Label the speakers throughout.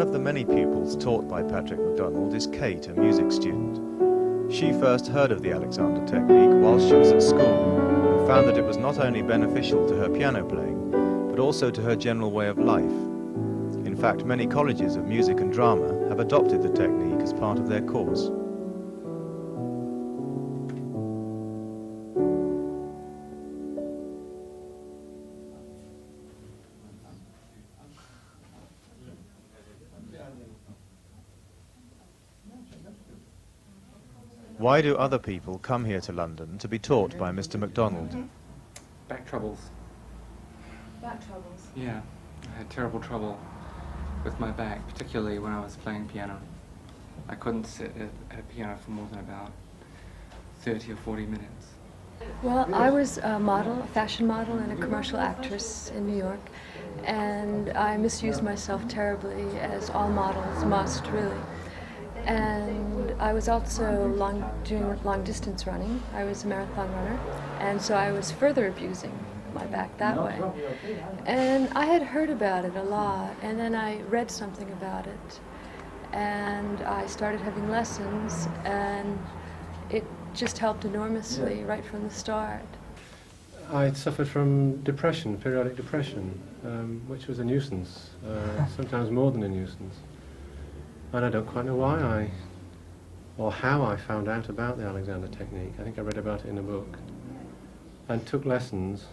Speaker 1: One of the many pupils taught by Patrick McDonald is Kate, a music student. She first heard of the Alexander technique while she was at school and found that it was not only beneficial to her piano playing, but also to her general way of life. In fact, many colleges of music and drama have adopted the technique as part of their course. Why do other people come here to London to be taught by Mr. McDonald?
Speaker 2: Back troubles.
Speaker 3: Back troubles?
Speaker 2: Yeah, I had terrible trouble with my back, particularly when I was playing piano. I couldn't sit at a piano for more than about 30 or 40 minutes.
Speaker 3: Well, I was a model, a fashion model and a commercial actress in New York, and I misused myself terribly, as all models must, really. And I was also doing long distance running. I was a marathon runner, and so I was further abusing my back that way. And I had heard about it a lot, and then I read something about it, and I started having lessons, and it just helped enormously right from the start.
Speaker 4: I suffered from depression, periodic depression, which was a nuisance, sometimes more than a nuisance. And I don't quite know why or how I found out about the Alexander technique. I think I read about it in a book and took lessons,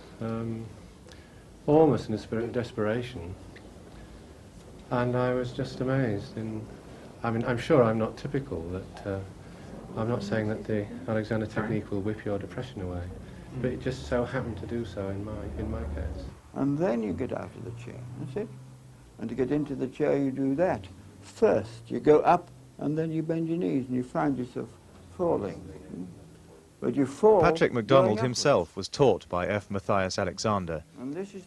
Speaker 4: almost in a spirit of desperation. And I was just amazed. I mean, I'm sure I'm not typical, that I'm not saying that the Alexander technique will whip your depression away, but it just so happened to do so in my case.
Speaker 5: And then you get out of the chair, that's it. And to get into the chair you do that. First, you go up and then you bend your knees and you find yourself falling. But you fall.
Speaker 1: Patrick McDonald himself was taught by F. Matthias Alexander.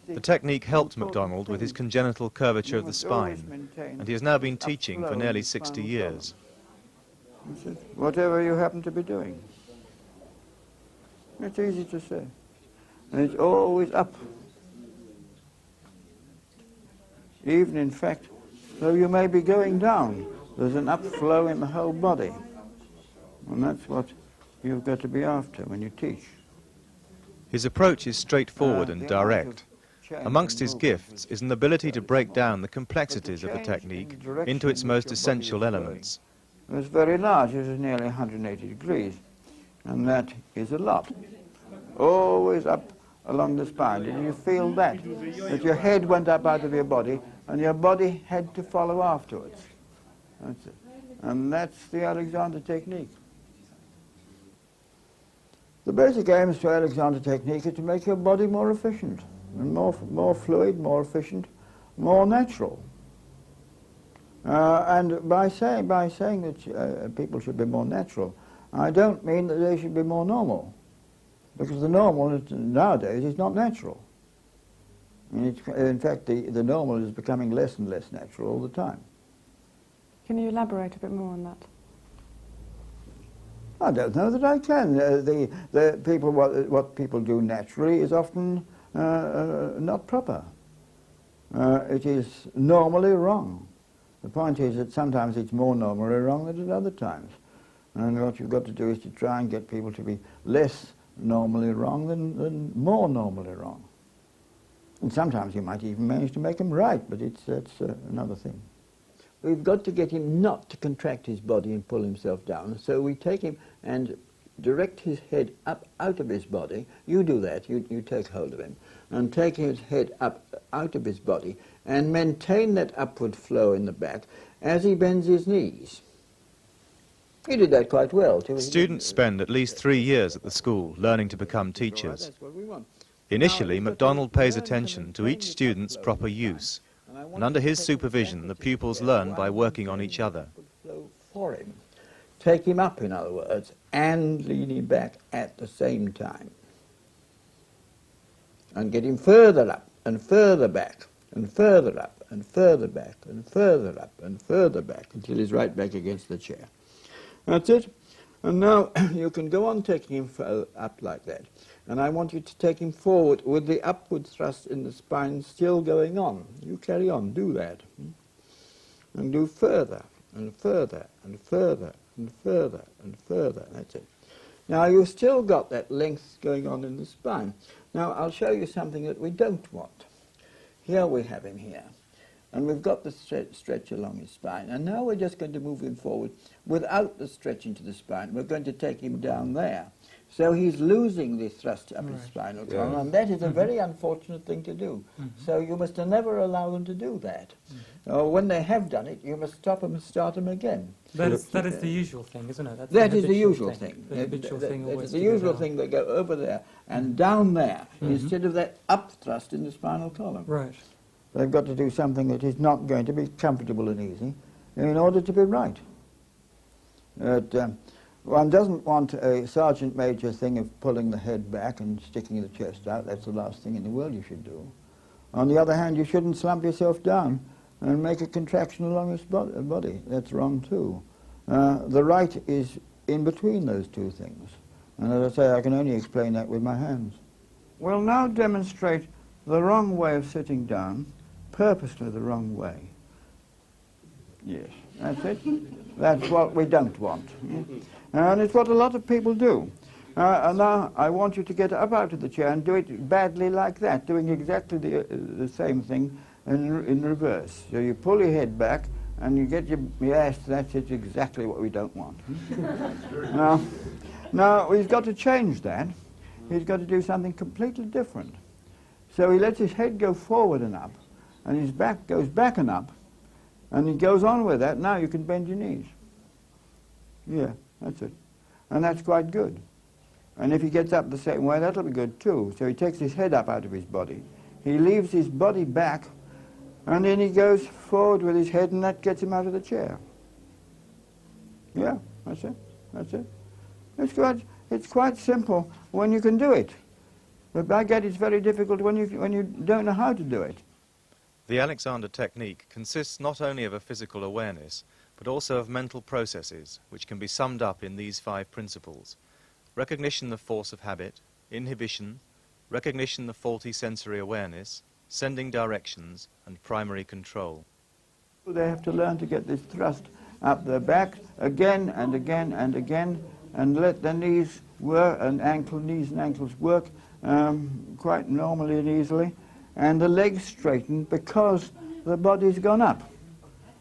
Speaker 1: The technique helped McDonald with his congenital curvature of the spine, and he has now been teaching for nearly 60 years.
Speaker 5: Whatever you happen to be doing. It's easy to say. And it's always up. Even, in fact, though you may be going down, there's an upflow in the whole body. And that's what you've got to be after when you teach.
Speaker 1: His approach is straightforward and direct. Amongst his gifts is an ability to break down the complexities of the technique into its most essential elements.
Speaker 5: It's very large, it is nearly 180 degrees, and that is a lot. Always up along the spine. Did you feel that? That your head went up out of your body, and your body had to follow afterwards. That's it. And that's the Alexander technique. The basic aims to Alexander technique is to make your body more efficient, and more fluid, more efficient, more natural. And by saying that people should be more natural, I don't mean that they should be more normal, because the normal nowadays is not natural. I mean, in fact, the normal is becoming less and less natural all the time.
Speaker 6: Can you elaborate a bit more on that?
Speaker 5: I don't know that I can. The people, what people do naturally is often not proper. It is normally wrong. The point is that sometimes it's more normally wrong than at other times. And what you've got to do is to try and get people to be less normally wrong than more normally wrong. And sometimes you might even manage to make them right, but that's another thing. We've got to get him not to contract his body and pull himself down, so we take him and direct his head up out of his body. You do that, you take hold of him, and take his head up out of his body and maintain that upward flow in the back as he bends his knees. He did that quite well.
Speaker 1: Students spend at least 3 years at the school learning to become teachers. Initially, McDonald pays attention to each student's proper use, and under his supervision, the pupils learn by working on each other.
Speaker 5: For him. Take him up, in other words, and lean him back at the same time. And get him further up, and further back, and further up, and further back, and further up, and further back, until he's right back against the chair. That's it. And now you can go on taking him up like that. And I want you to take him forward with the upward thrust in the spine still going on. You carry on, do that. and do further and further and further and further and further. That's it. Now you've still got that length going on in the spine. Now I'll show you something that we don't want. Here we have him here. And we've got the stretch along his spine. And now we're just going to move him forward without the stretch into the spine. We're going to take him down there. So he's losing the thrust up his spinal column, and that is a very unfortunate thing to do. So you must never allow them to do that. When they have done it, you must stop them and start them again.
Speaker 7: That is the usual thing, isn't it? That's
Speaker 5: that is the usual thing.
Speaker 7: The habitual thing always.
Speaker 5: It's the usual thing. They go over there and down there instead of that up thrust in the spinal column.
Speaker 7: Right.
Speaker 5: They've got to do something that is not going to be comfortable and easy in order to be right. One doesn't want a sergeant major thing of pulling the head back and sticking the chest out. That's the last thing in the world you should do. On the other hand, you shouldn't slump yourself down and make a contraction along his body. That's wrong too. The right is in between those two things. And as I say, I can only explain that with my hands. We'll now demonstrate the wrong way of sitting down, purposely the wrong way. Yes, that's it. That's what we don't want. And it's what a lot of people do. And now I want you to get up out of the chair and do it badly like that, doing exactly the same thing in reverse. So you pull your head back and you get your ass, that's it, exactly what we don't want. Now he's got to change that. He's got to do something completely different. So he lets his head go forward and up, and his back goes back and up, and he goes on with that. Now you can bend your knees. Yeah, that's it. And that's quite good. And if he gets up the same way, that'll be good too. So he takes his head up out of his body. He leaves his body back, and then he goes forward with his head, and that gets him out of the chair. Yeah, that's it. That's it. It's quite simple when you can do it. But by God, it's very difficult when you don't know how to do it.
Speaker 1: The Alexander technique consists not only of a physical awareness, but also of mental processes, which can be summed up in these 5 principles: recognition of force of habit, inhibition, recognition of faulty sensory awareness, sending directions, and primary control.
Speaker 5: They have to learn to get this thrust up their back again and again and again, and let the knees work, and knees and ankles work quite normally and easily, and the legs straighten because the body's gone up.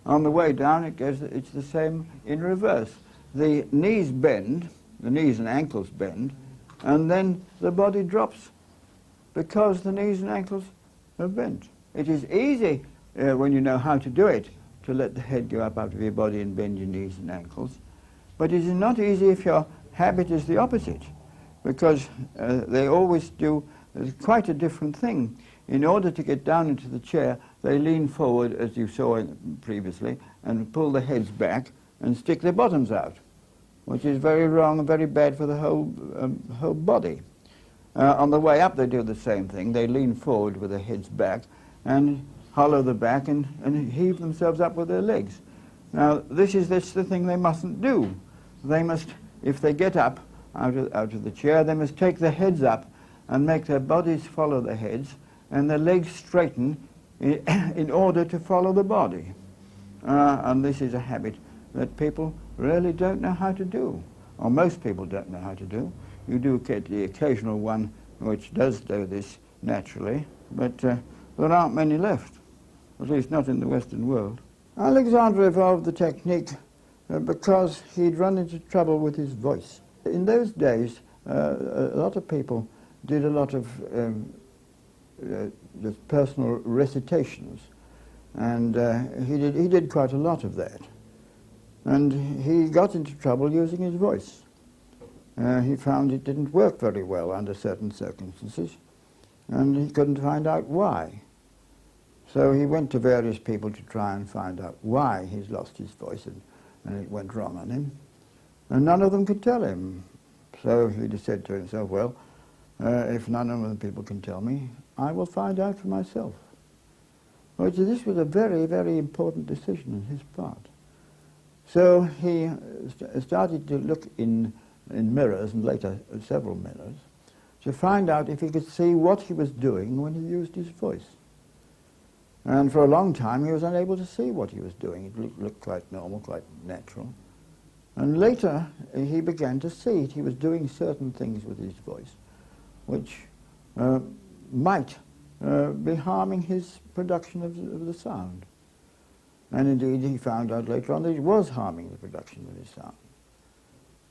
Speaker 5: On the way down, it's the same in reverse. The knees bend, the knees and ankles bend, and then the body drops because the knees and ankles have bent. It is easy when you know how to do it to let the head go up out of your body and bend your knees and ankles, but it is not easy if your habit is the opposite, because they always do quite a different thing. In order to get down into the chair, they lean forward, as you saw previously, and pull the heads back and stick their bottoms out, which is very wrong and very bad for the whole body. On the way up, they do the same thing. They lean forward with their heads back and hollow the back and heave themselves up with their legs. Now, this is the thing they mustn't do. They must, if they get up out of the chair, they must take their heads up and make their bodies follow their heads and their legs straighten in order to follow the body. And this is a habit that people really don't know how to do, or most people don't know how to do. You do get the occasional one which does do this naturally, but there aren't many left, at least not in the Western world. Alexander evolved the technique because he'd run into trouble with his voice. In those days, a lot of people did a lot of just personal recitations, and he did quite a lot of that. And he got into trouble using his voice. He found it didn't work very well under certain circumstances, and he couldn't find out why. So he went to various people to try and find out why he's lost his voice and it went wrong on him. And none of them could tell him. So he just said to himself, well, if none of the people can tell me, I will find out for myself. Well, this was a very, very important decision on his part. So he started to look in mirrors, and later several mirrors, to find out if he could see what he was doing when he used his voice. And for a long time he was unable to see what he was doing. It looked quite normal, quite natural. And later he began to see it. He was doing certain things with his voice which might be harming his production of the sound. And indeed he found out later on that it was harming the production of his sound.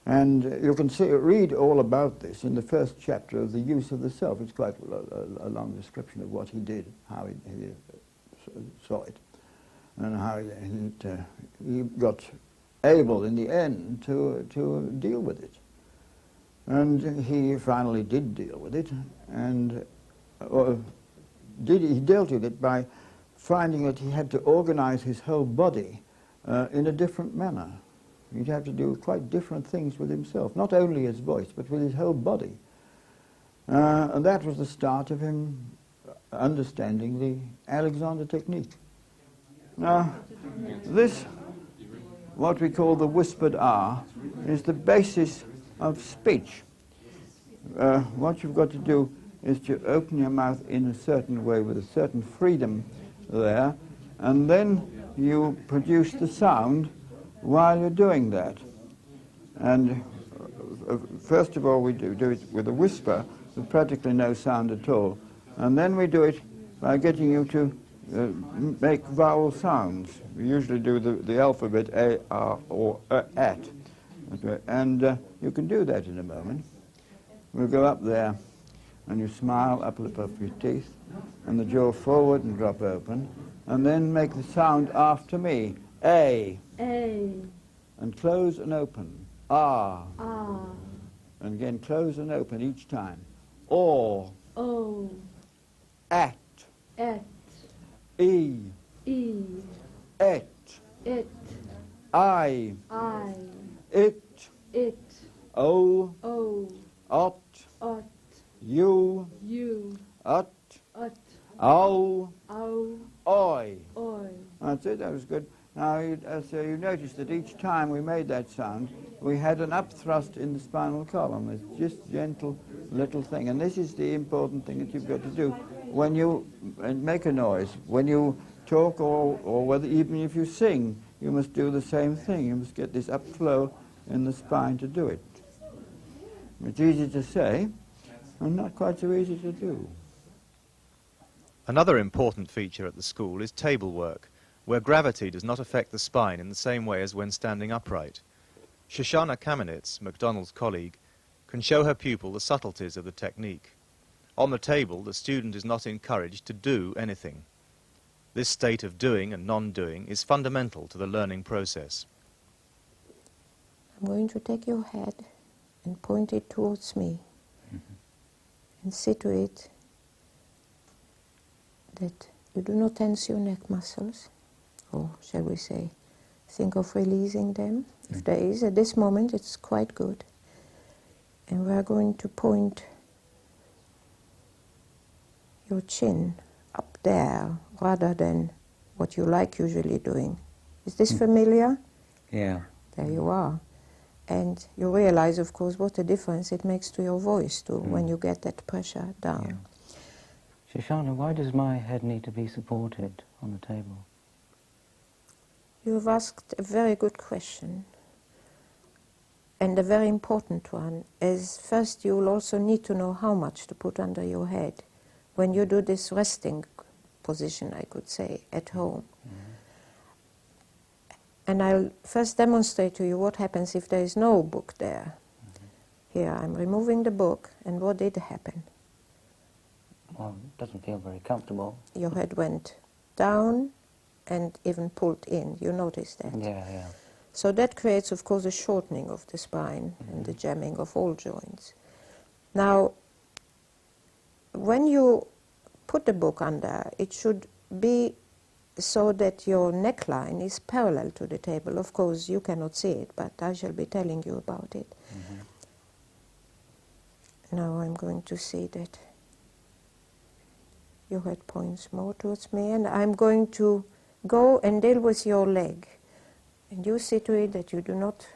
Speaker 5: And you can read all about this in the first chapter of The Use of the Self. It's quite a long description of what he did, how he saw it, and how he got able in the end to deal with it. And he finally did deal with it, and he dealt with it by finding that he had to organize his whole body in a different manner. He'd have to do quite different things with himself, not only his voice, but with his whole body. And that was the start of him understanding the Alexander technique. Now, this, what we call the whispered R, is the basis of speech. What you've got to do is to open your mouth in a certain way with a certain freedom there, and then you produce the sound while you're doing that. And first of all we do it with a whisper with practically no sound at all, and then we do it by getting you to make vowel sounds. We usually do the alphabet A, R, or at. Okay. And you can do that in a moment. We'll go up there and you smile, upper lip of your teeth, and the jaw forward and drop open, and then make the sound after me. A.
Speaker 3: A.
Speaker 5: And close and open. Ah.
Speaker 3: Ah.
Speaker 5: And again close and open each time. O.
Speaker 3: O.
Speaker 5: At.
Speaker 3: At.
Speaker 5: E.
Speaker 3: E.
Speaker 5: Et.
Speaker 3: It.
Speaker 5: I.
Speaker 3: I.
Speaker 5: It.
Speaker 3: It.
Speaker 5: O.
Speaker 3: O.
Speaker 5: Ot.
Speaker 3: Ot.
Speaker 5: You.
Speaker 3: You.
Speaker 5: Ut.
Speaker 3: Ut.
Speaker 5: Ow.
Speaker 3: Ow.
Speaker 5: Oi.
Speaker 3: Oi.
Speaker 5: That's it, that was good. Now, so you notice that each time we made that sound, we had an upthrust in the spinal column. It's just gentle little thing. And this is the important thing that you've got to do when you make a noise. When you talk or whether even if you sing, you must do the same thing. You must get this upflow in the spine to do it. It's easy to say, and not quite so easy to do.
Speaker 1: Another important feature at the school is table work, where gravity does not affect the spine in the same way as when standing upright. Shosana Kamininz, McDonald's colleague, can show her pupil the subtleties of the technique. On the table, the student is not encouraged to do anything. This state of doing and non-doing is fundamental to the learning process.
Speaker 8: I'm going to take your head and point it towards me and see to it that you do not tense your neck muscles, or shall we say, think of releasing them. If there is, at this moment, it's quite good. And we are going to point your chin up there rather than what you like usually doing. Is this familiar?
Speaker 9: Yeah.
Speaker 8: There you are. And you realize, of course, what a difference it makes to your voice too when you get that pressure down.
Speaker 9: Yeah. Shoshana, why does my head need to be supported on the table?
Speaker 8: You have asked a very good question, and a very important one, as first you will also need to know how much to put under your head when you do this resting position, I could say, at home. And I'll first demonstrate to you what happens if there is no book there. Here, I'm removing the book, and what did happen?
Speaker 9: Well, it doesn't feel very comfortable.
Speaker 8: Your head went down and even pulled in. You notice that?
Speaker 9: Yeah, yeah.
Speaker 8: So that creates, of course, a shortening of the spine and the jamming of all joints. Now, when you put the book under, it should be so that your neckline is parallel to the table. Of course, you cannot see it, but I shall be telling you about it. Now I'm going to see that your head points more towards me, and I'm going to go and deal with your leg. And you see to it that you do not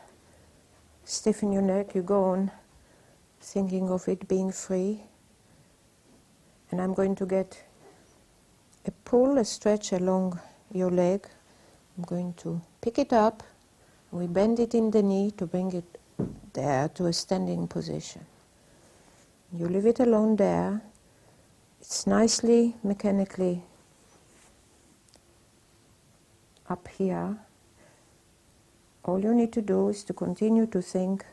Speaker 8: stiffen your neck, you go on thinking of it being free. And I'm going to get a pull, a stretch along your leg. I'm going to pick it up. We bend it in the knee to bring it there to a standing position. You leave it alone there. It's nicely, mechanically up here. All you need to do is to continue to think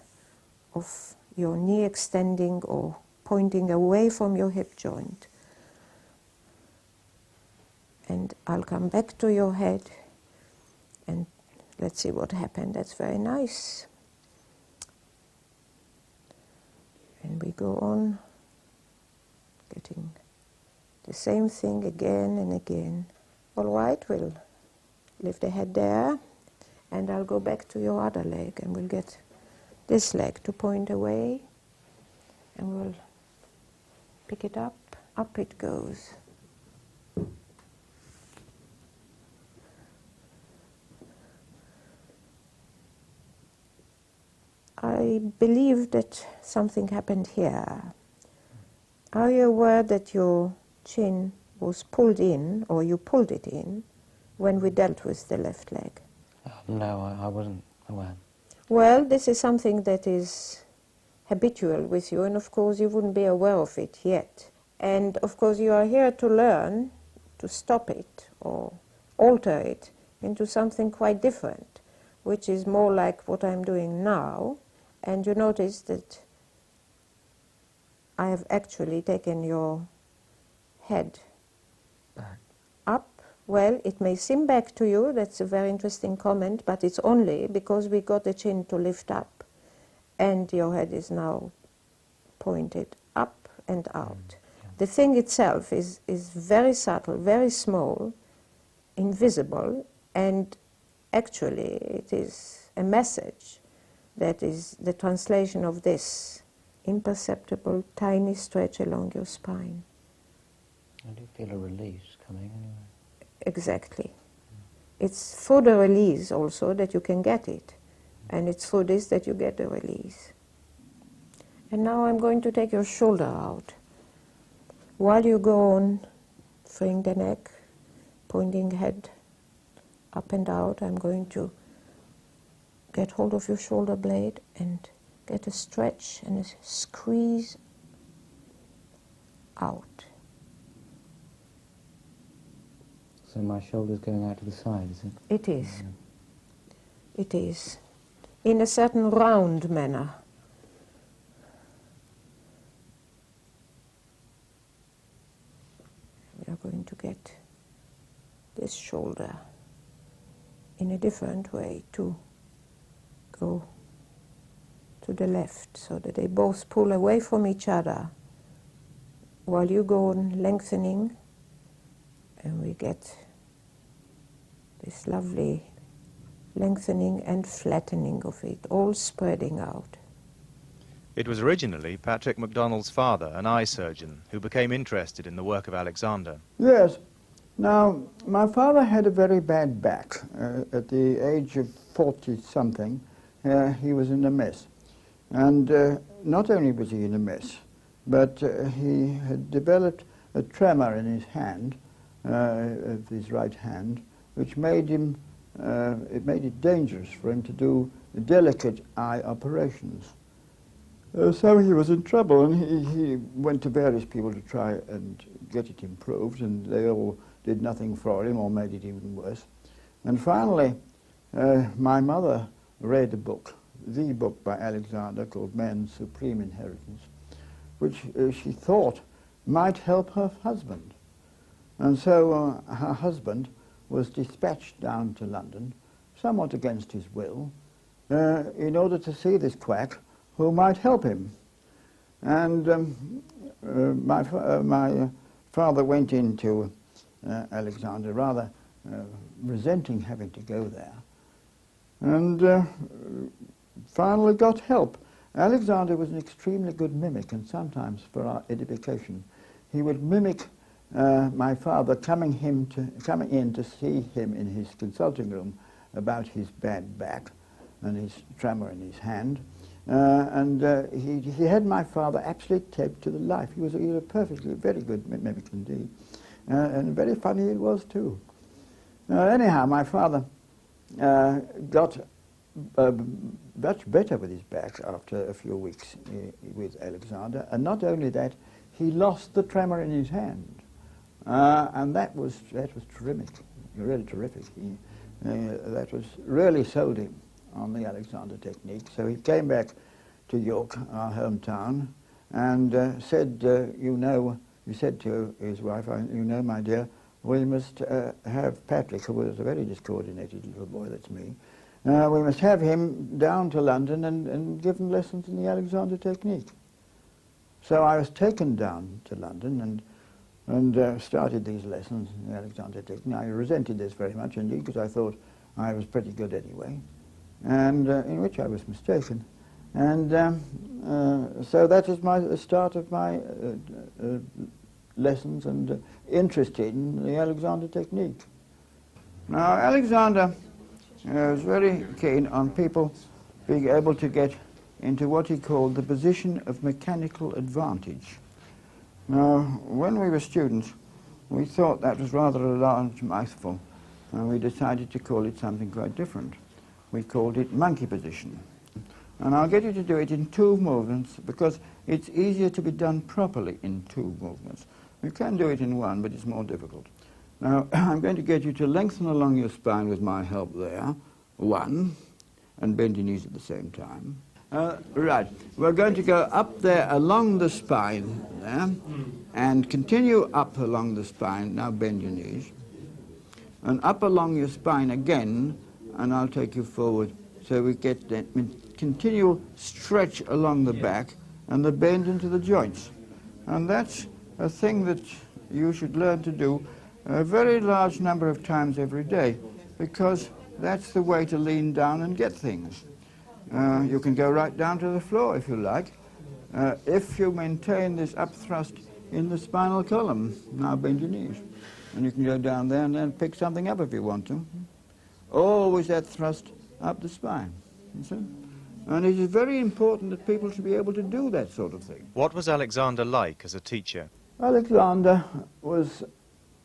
Speaker 8: of your knee extending or pointing away from your hip joint. And I'll come back to your head and let's see what happened. That's very nice. And we go on getting the same thing again and again. All right, we'll leave the head there and I'll go back to your other leg and we'll get this leg to point away and we'll pick it up. Up it goes. I believe that something happened here. Are you aware that your chin was pulled in, or you pulled it in, when we dealt with the left leg?
Speaker 9: No, I wasn't aware.
Speaker 8: Well, this is something that is habitual with you, and of course you wouldn't be aware of it yet. And of course you are here to learn to stop it or alter it into something quite different, which is more like what I'm doing now. And you notice that I have actually taken your head
Speaker 9: back
Speaker 8: up. Well, it may seem back to you, that's a very interesting comment, but it's only because we got the chin to lift up and your head is now pointed up and out.
Speaker 9: Yeah.
Speaker 8: The thing itself is very subtle, very small, invisible, and actually it is a message that is the translation of this imperceptible, tiny stretch along your spine.
Speaker 9: I do feel a release coming anyway.
Speaker 8: Exactly. It's through the release also that you can get it. And it's through this that you get the release. And now I'm going to take your shoulder out. While you go on freeing the neck, pointing head up and out, I'm going to get hold of your shoulder blade and get a stretch and a squeeze out.
Speaker 9: So my shoulder's going out to the side, is it?
Speaker 8: It is. Yeah. It is. In a certain round manner. We are going to get this shoulder in a different way to go to the left so that they both pull away from each other while you go on lengthening, and we get this lovely lengthening and flattening of it, all spreading out.
Speaker 1: It was originally Patrick MacDonald's father, an eye surgeon, who became interested in the work of Alexander.
Speaker 5: Yes. Now, my father had a very bad back. At the age of 40-something, he was in a mess. And not only was he in a mess, but he had developed a tremor in his hand, of his right hand, which made him, it made it dangerous for him to do delicate eye operations. So he was in trouble, and he went to various people to try and get it improved, and they all did nothing for him or made it even worse. And finally, my mother read a book, the book by Alexander called Man's Supreme Inheritance, which she thought might help her husband. And so her husband was dispatched down to London, somewhat against his will, in order to see this quack who might help him. And my father went into Alexander, rather resenting having to go there, and finally got help. Alexander was an extremely good mimic, and sometimes for our edification, he would mimic my father coming in to see him in his consulting room about his bad back and his tremor in his hand. He had my father absolutely taped to the life. He was a perfectly, very good mimic indeed. And very funny it was too. Anyhow, my father got much better with his back after a few weeks with Alexander, and not only that, he lost the tremor in his hand, and that was terrific, really terrific. That was really sold him on the Alexander technique. So he came back to York, our hometown, and said, he said to his wife, you know, my dear, we must have Patrick, who was a very discoordinated little boy, that's me, we must have him down to London and give him lessons in the Alexander technique. So I was taken down to London and started these lessons in the Alexander technique. I resented this very much indeed, because I thought I was pretty good anyway, and in which I was mistaken. And so that is the start of my lessons and interest in the Alexander technique. Now, Alexander was very keen on people being able to get into what he called the position of mechanical advantage. Now, when we were students, we thought that was rather a large mouthful, and we decided to call it something quite different. We called it monkey position. And I'll get you to do it in 2 movements, because it's easier to be done properly in 2 movements. You can do it in 1, but it's more difficult. Now, I'm going to get you to lengthen along your spine with my help there. 1, and bend your knees at the same time. Right, we're going to go up there along the spine there, and continue up along the spine. Now bend your knees. And up along your spine again, and I'll take you forward so we get that continual stretch along the back and the bend into the joints. And that's a thing that you should learn to do a very large number of times every day, because that's the way to lean down and get things. You can go right down to the floor if you like, if you maintain this up thrust in the spinal column. Now bend your knees. And you can go down there and then pick something up if you want to. Always that thrust up the spine. You see? And it is very important that people should be able to do that sort of thing.
Speaker 1: What was Alexander like as a teacher?
Speaker 5: Alexander was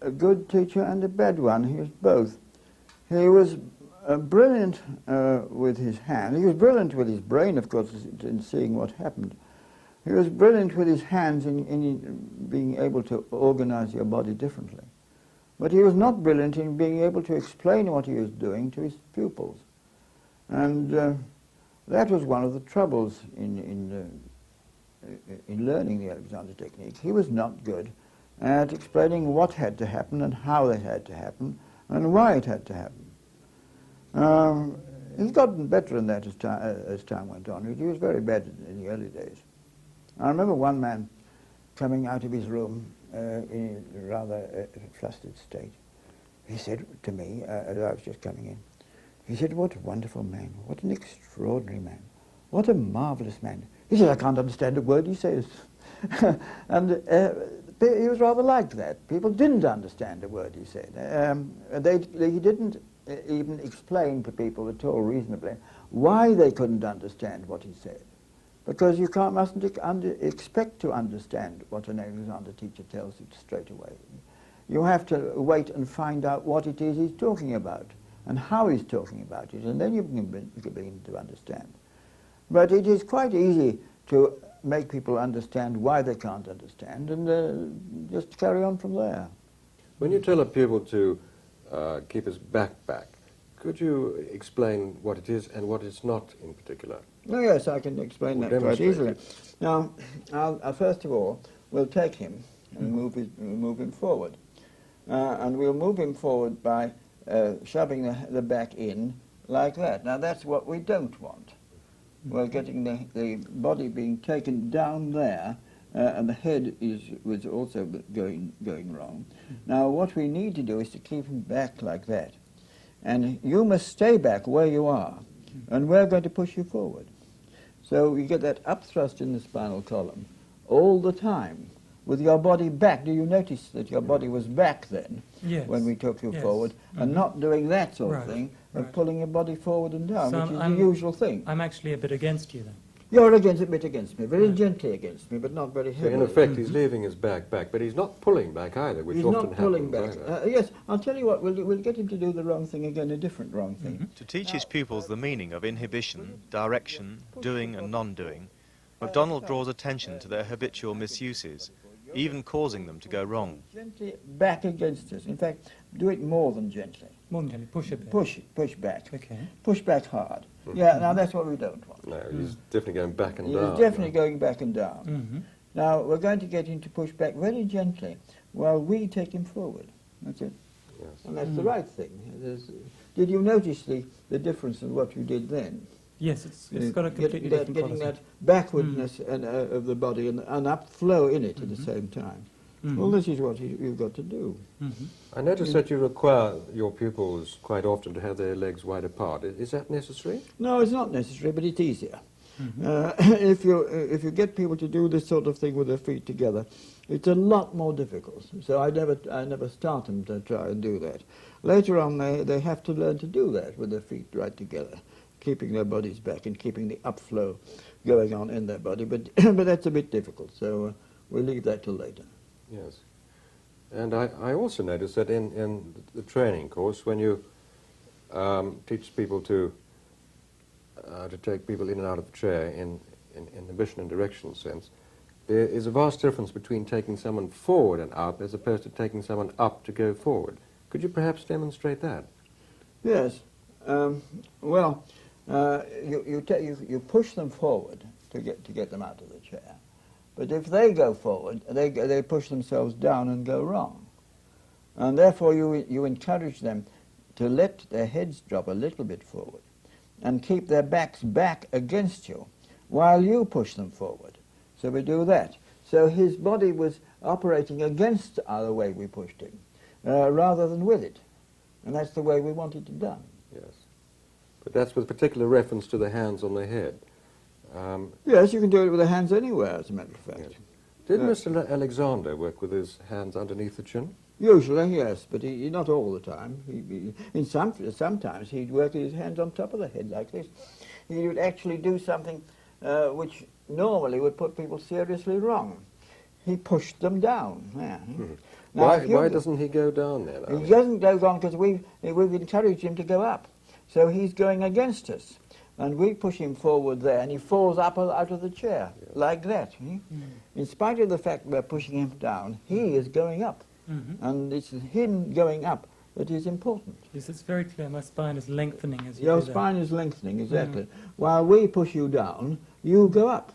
Speaker 5: a good teacher and a bad one. He was both. He was brilliant with his hand. He was brilliant with his brain, of course, in seeing what happened. He was brilliant with his hands in being able to organize your body differently. But he was not brilliant in being able to explain what he was doing to his pupils. And that was one of the troubles in learning the Alexander technique. He was not good at explaining what had to happen and how it had to happen and why it had to happen. He's gotten better in that as time went on. He was very bad in the early days. I remember one man coming out of his room in a rather flustered state. He said to me, as I was just coming in, he said, "What a wonderful man, what an extraordinary man, what a marvellous man." He said, "I can't understand a word he says." And he was rather like that. People didn't understand a word he said. He didn't even explain to people at all reasonably why they couldn't understand what he said. Because you mustn't expect to understand what an Alexander teacher tells you straight away. You have to wait and find out what it is he's talking about and how he's talking about it, and then you can begin to understand. But it is quite easy to make people understand why they can't understand, and just carry on from there.
Speaker 10: When you tell a pupil to keep his back back, could you explain what it is and what it's not in particular?
Speaker 5: Oh yes, I can explain that quite easily. Now, first of all, we'll take him and move him forward. And we'll move him forward by shoving the back in like that. Now that's what we don't want. We're getting the body being taken down there, and the head was also going wrong. Now what we need to do is to keep him back like that. And you must stay back where you are, and we're going to push you forward. So you get that up thrust in the spinal column all the time, with your body back. Do you notice that your body was back then, when we took you forward, and not doing that sort of thing, of pulling your body forward and down, which is the usual thing?
Speaker 7: I'm actually a bit against you then.
Speaker 5: You're a bit against me, very gently against me, but not very
Speaker 10: So
Speaker 5: heavily.
Speaker 10: in effect, he's leaving his back, but he's not pulling back either, which
Speaker 5: He's
Speaker 10: often
Speaker 5: not pulling
Speaker 10: happens
Speaker 5: back.
Speaker 10: either.
Speaker 5: Yes, I'll tell you what, we'll get him to do the wrong thing again, a different wrong thing.
Speaker 1: To teach his pupils the meaning of inhibition, direction, doing and non-doing, MacDonald draws attention to their habitual misuses, even causing them to go wrong.
Speaker 5: Gently back against us. In fact, do it more than gently.
Speaker 7: More than gently, push a bit.
Speaker 5: Push back.
Speaker 7: Okay.
Speaker 5: Push back hard. Yeah, now that's what we don't want.
Speaker 10: No, he's definitely going back and down.
Speaker 5: He's definitely going back and down. Now, we're going to get him to push back very gently while we take him forward. That's it.
Speaker 10: Yes.
Speaker 5: And that's the right thing. Did you notice the difference in what you did then?
Speaker 7: Yes, it's got a completely different
Speaker 5: Getting
Speaker 7: quality.
Speaker 5: that backwardness of the body and an upflow in it at the same time. Well, this is what you've got to do.
Speaker 10: I notice that you require your pupils quite often to have their legs wide apart. Is that necessary?
Speaker 5: No, it's not necessary, but it's easier. If you get people to do this sort of thing with their feet together, it's a lot more difficult. So I never start them to try and do that. Later on, they have to learn to do that with their feet right together, keeping their bodies back and keeping the upflow going on in their body. But but that's a bit difficult. So we'll leave that till later.
Speaker 10: Yes. And I also notice that in the training course, when you teach people to take people in and out of the chair in inhibition and direction sense, there is a vast difference between taking someone forward and up as opposed to taking someone up to go forward. Could you perhaps demonstrate that?
Speaker 5: Yes. Well, you push them forward to get them out of the chair. But if they go forward, they push themselves down and go wrong. And therefore you encourage them to let their heads drop a little bit forward and keep their backs back against you while you push them forward. So we do that. So his body was operating against the way we pushed him, rather than with it. And that's the way we want it done.
Speaker 10: Yes. But that's with particular reference to the hands on the head.
Speaker 5: Yes, you can do it with the hands anywhere, as a matter of fact.
Speaker 10: Yes. Did Mr. Alexander work with his hands underneath the chin?
Speaker 5: Usually, yes, but not all the time. Sometimes he'd work with his hands on top of the head like this. He would actually do something which normally would put people seriously wrong. He pushed them down. Yeah. Now,
Speaker 10: Why doesn't he go down then?
Speaker 5: He doesn't go down because we've encouraged him to go up. So he's going against us. And we push him forward there, and he falls up out of the chair, like that. In spite of the fact we're pushing him down, he is going up. And it's him going up that is important.
Speaker 7: Yes, it's very clear. My spine is lengthening as you
Speaker 5: Your
Speaker 7: do that.
Speaker 5: spine is lengthening, exactly. While we push you down, you go up.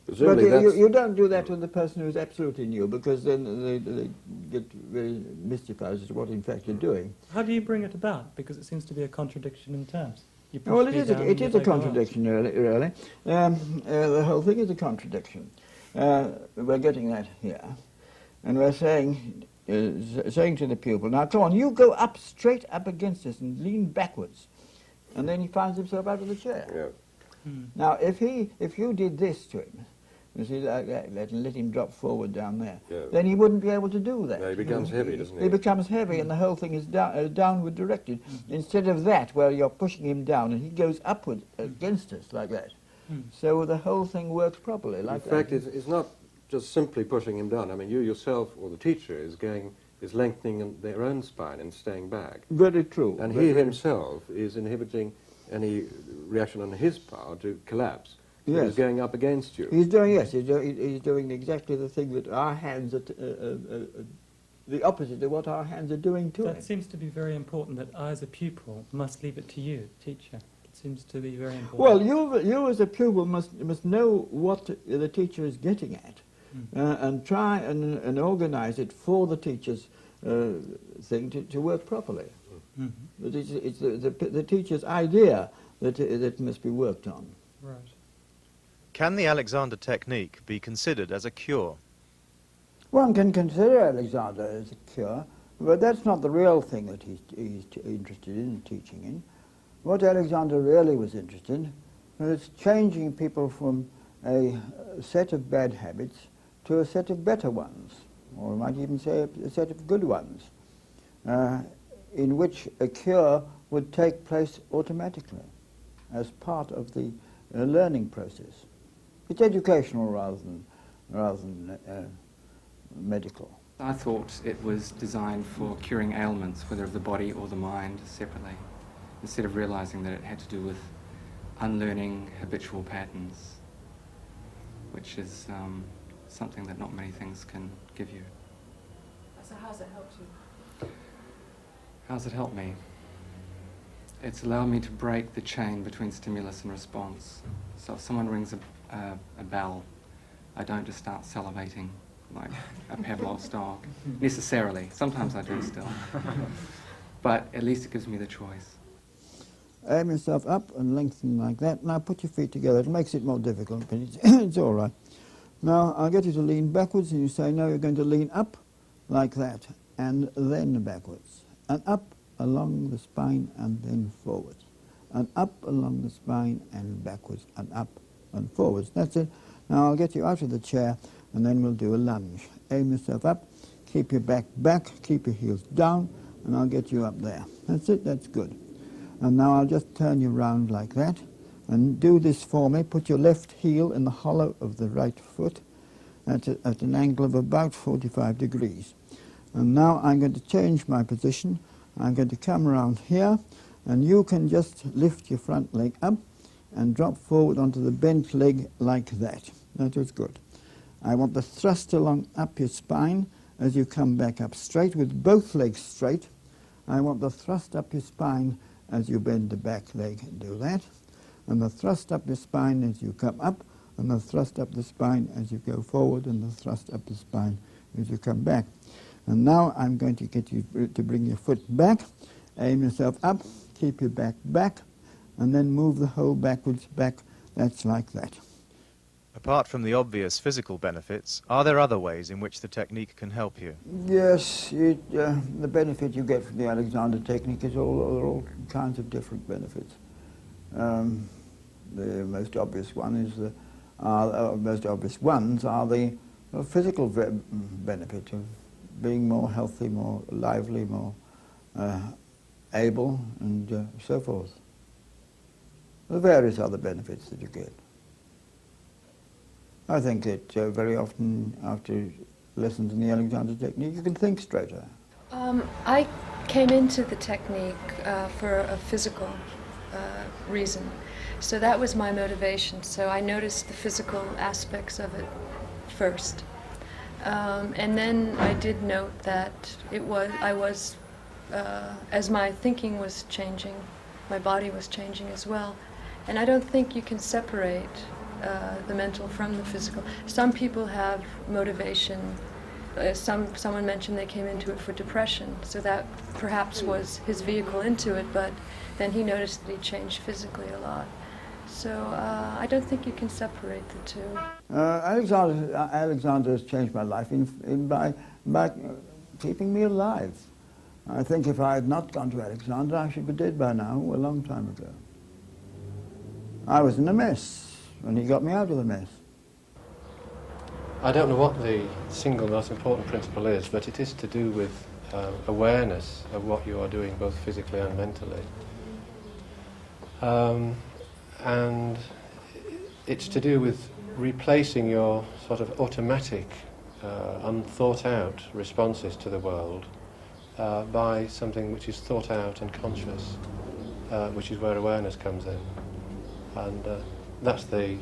Speaker 5: But you don't do that with the person who's absolutely new, because then they get very mystified as to what in fact you're doing.
Speaker 7: How do you bring it about? Because it seems to be a contradiction in terms.
Speaker 5: Well, it is a contradiction, really. The whole thing is a contradiction. We're getting that here. And we're saying to the pupil, now come on, you go up, straight up against us and lean backwards. And then he finds himself out of the chair.
Speaker 10: Yeah.
Speaker 5: Now, if you did this to him, you see, like that, and let him drop forward down there, then he wouldn't be able to do that.
Speaker 10: No, he becomes heavy, doesn't he?
Speaker 5: He becomes heavy, and the whole thing is downward directed. Instead of that, where you're pushing him down, and he goes upward against us like that. So the whole thing works properly like that.
Speaker 10: In fact, it's not just simply pushing him down. I mean, you yourself, or the teacher, is lengthening their own spine and staying back.
Speaker 5: Very true.
Speaker 10: And he himself is inhibiting any reaction on his part to collapse.
Speaker 5: Yes.
Speaker 10: He's going up against you.
Speaker 5: He's doing, yes, he's doing exactly the thing that our hands are, the opposite of what our hands are doing to him.
Speaker 7: That seems to be very important, that I as a pupil must leave it to you, teacher. It seems to be very important.
Speaker 5: Well, you as a pupil must know what the teacher is getting at, and try and organize it for the teacher's thing to work properly. But it's the teacher's idea that must be worked on.
Speaker 7: Right.
Speaker 1: Can the Alexander technique be considered as a cure?
Speaker 5: One can consider Alexander as a cure, but that's not the real thing that he's interested in teaching in. What Alexander really was interested in was changing people from a set of bad habits to a set of better ones, or I might even say a set of good ones, in which a cure would take place automatically as part of the learning process. It's educational rather than medical.
Speaker 2: I thought it was designed for curing ailments, whether of the body or the mind, separately, instead of realizing that it had to do with unlearning habitual patterns, which is something that not many things can give you.
Speaker 6: So how's it helped you?
Speaker 2: How's it helped me? It's allowed me to break the chain between stimulus and response. So if someone rings a bell, I don't just start salivating like a Pavlov's dog, necessarily. Sometimes I do still. But at least it gives me the choice.
Speaker 5: Aim yourself up and lengthen like that. Now put your feet together. It makes it more difficult, but it's all right. Now I'll get you to lean backwards, and you say, no, you're going to lean up like that, and then backwards, and up along the spine, and then forwards, and up along the spine, and backwards, and up and forwards. That's it. Now I'll get you out of the chair, and then we'll do a lunge. Aim yourself up, keep your back back, keep your heels down, and I'll get you up there. That's it, that's good. And now I'll just turn you round like that, and do this for me. Put your left heel in the hollow of the right foot at an angle of about 45 degrees. And now I'm going to change my position. I'm going to come around here, and you can just lift your front leg up and drop forward onto the bent leg like that. That was good. I want the thrust along up your spine as you come back up straight with both legs straight. I want the thrust up your spine as you bend the back leg and do that. And the thrust up your spine as you come up, and the thrust up the spine as you go forward, and the thrust up the spine as you come back. And now I'm going to get you to bring your foot back, aim yourself up, keep your back back, and then move the whole backwards back. That's like that.
Speaker 1: Apart from the obvious physical benefits, are there other ways in which the technique can help you?
Speaker 5: Yes, the benefit you get from the Alexander technique is all kinds of different benefits. The most obvious one is most obvious ones are the physical benefit of being more healthy, more lively, more able, and so forth. The various other benefits that you get. I think that very often after lessons in the Alexander technique you can think straighter.
Speaker 3: I came into the technique for a physical reason. So that was my motivation. So I noticed the physical aspects of it first. And then I did note that as my thinking was changing, my body was changing as well. And I don't think you can separate the mental from the physical. Some people have motivation. Someone mentioned they came into it for depression, so that perhaps was his vehicle into it, but then he noticed that he changed physically a lot. So I don't think you can separate the two.
Speaker 5: Alexander has changed my life by keeping me alive. I think if I had not gone to Alexander, I should be dead by now, a long time ago. I was in a mess, and he got me out of the mess.
Speaker 4: I don't know what the single most important principle is, but it is to do with awareness of what you are doing, both physically and mentally. And it's to do with replacing your sort of automatic, unthought out responses to the world by something which is thought out and conscious, which is where awareness comes in. And that's the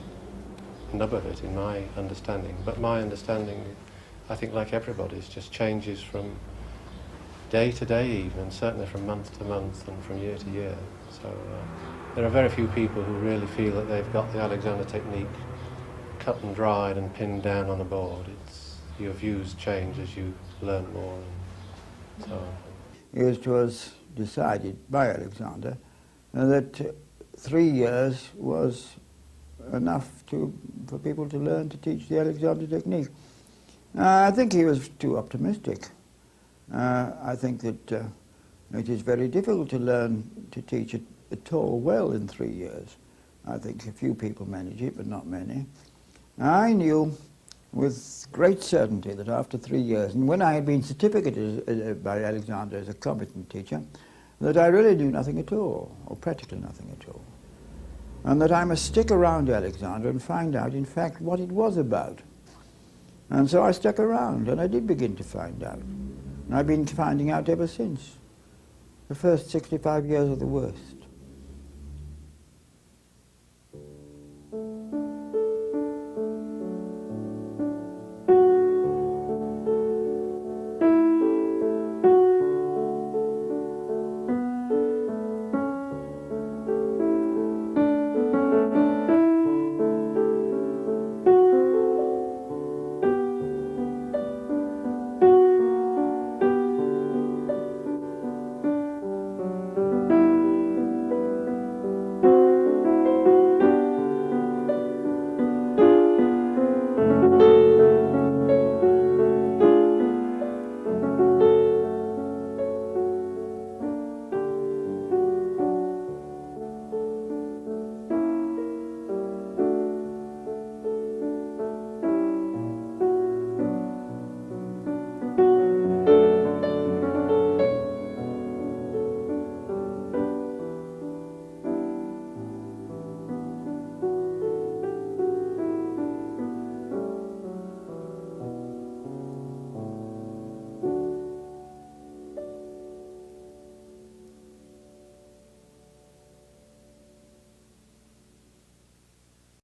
Speaker 4: nub of it in my understanding. But my understanding, I think like everybody's, just changes from day to day even, certainly from month to month and from year to year. So there are very few people who really feel that they've got the Alexander technique cut and dried and pinned down on a board. It's your views change as you learn more and so on.
Speaker 5: It was decided by Alexander that 3 years was enough for people to learn to teach the Alexander technique. I think he was too optimistic. I think that it is very difficult to learn to teach it at all well in 3 years. I think a few people manage it, but not many. I knew with great certainty that after 3 years, and when I had been certificated by Alexander as a competent teacher, that I really knew nothing at all, or practically nothing at all. and that I must stick around Alexander and find out, in fact, what it was about. And so I stuck around, and I did begin to find out. And I've been finding out ever since. The first 65 years are the worst.